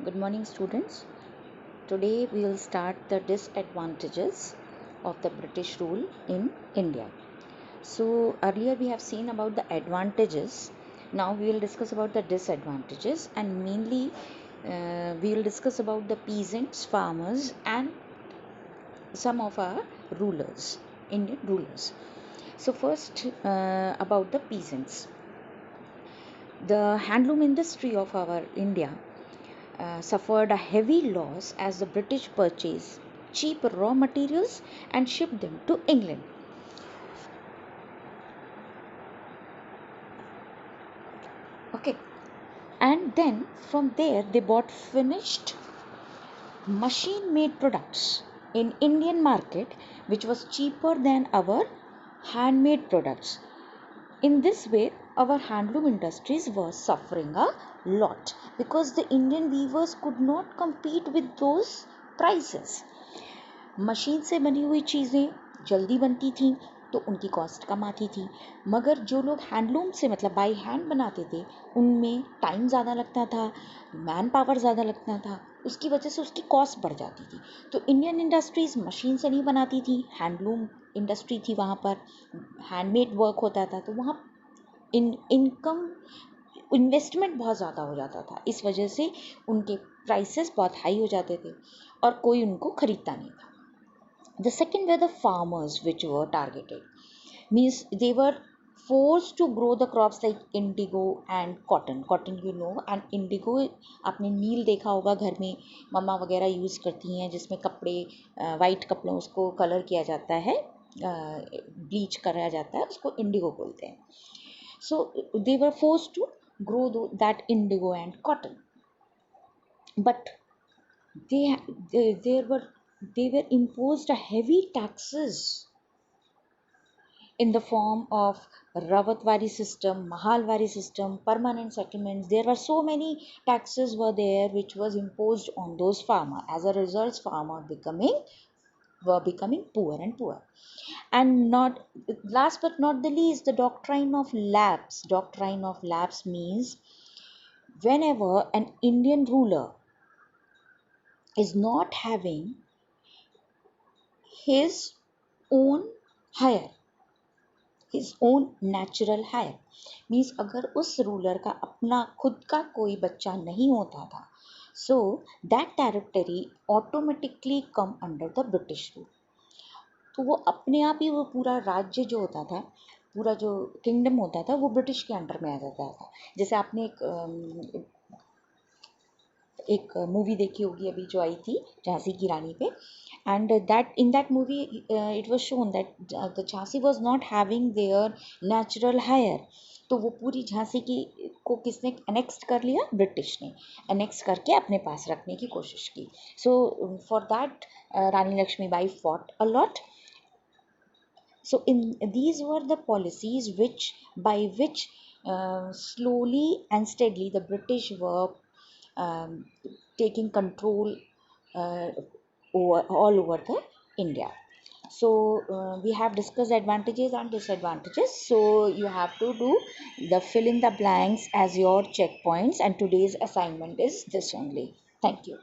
Good morning, students. Today we will start the disadvantages of the British rule in India. So earlier we have seen about the advantages. Now we will discuss about the disadvantages, and mainly we will discuss about the peasants, farmers, and some of our rulers, Indian rulers. So first about the peasants. The handloom industry of our India suffered a heavy loss as the British purchased cheap raw materials and shipped them to England. Okay, and then from there they bought finished machine made products in Indian market, which was cheaper than our handmade products. In this way, our handloom industries were suffering a lot because the Indian weavers could not compete with those prices. Machine से बनी हुई चीज़ें जल्दी बनती थीं तो उनकी cost कम आती थी, मगर जो लोग हैंडलूम से मतलब बाई हैंड बनाते थे उनमें टाइम ज़्यादा लगता था, मैन पावर ज़्यादा लगता था, उसकी वजह से उसकी कॉस्ट बढ़ जाती थी. तो इंडियन इंडस्ट्रीज़ मशीन से नहीं बनाती थी, हैंडलूम इंडस्ट्री थी, वहाँ पर हैंडमेड वर्क होता था, तो वहाँ इनकम इन्वेस्टमेंट बहुत ज़्यादा हो जाता था. इस वजह से उनके प्राइसेस बहुत हाई हो जाते थे और कोई उनको ख़रीदता नहीं था. The second were the farmers which were targeted. Means they were forced to grow the crops like indigo and cotton. Cotton you know, and indigo आपने नील देखा होगा घर में मम्मा वगैरह यूज़ करती हैं, जिसमें कपड़े वाइट कपड़ों उसको कलर किया जाता है, ब्लीच कराया जाता है, उसको इंडिगो बोलते हैं. So they were forced to grow that indigo and cotton, but they there were they were imposed a heavy taxes in the form of Rawatwari system, Mahalwari system, permanent settlements. There were so many taxes were there which was imposed on those farmers. As a result, farmers were becoming poor and poor. And not last but not the least, the doctrine of lapse. Doctrine of lapse means whenever an Indian ruler is not having his own hire, his own natural hire, means अगर उस ruler का अपना खुद का कोई बच्चा नहीं होता था, so that territory automatically come under the British rule. तो वो अपने आप ही वो पूरा राज्य जो होता था, पूरा जो किंगडम होता था, वो ब्रिटिश के अंडर में आ जाता था. जैसे आपने एक मूवी देखी होगी अभी जो आई थी झांसी की रानी पे, and that in that movie it was shown that the Jhansi was not having their natural hire. तो वो पूरी झांसी की को किसने अनेक्स्ट कर लिया? ब्रिटिश ने अनेक्स करके अपने पास रखने की कोशिश की. So for that Rani Lakshmibai fought a lot. So in these were the policies by which slowly and steadily the British were um, taking control uh, all over the India. So we have discussed advantages and disadvantages. So you have to do the fill in the blanks as your checkpoints, and today's assignment is this only. Thank you.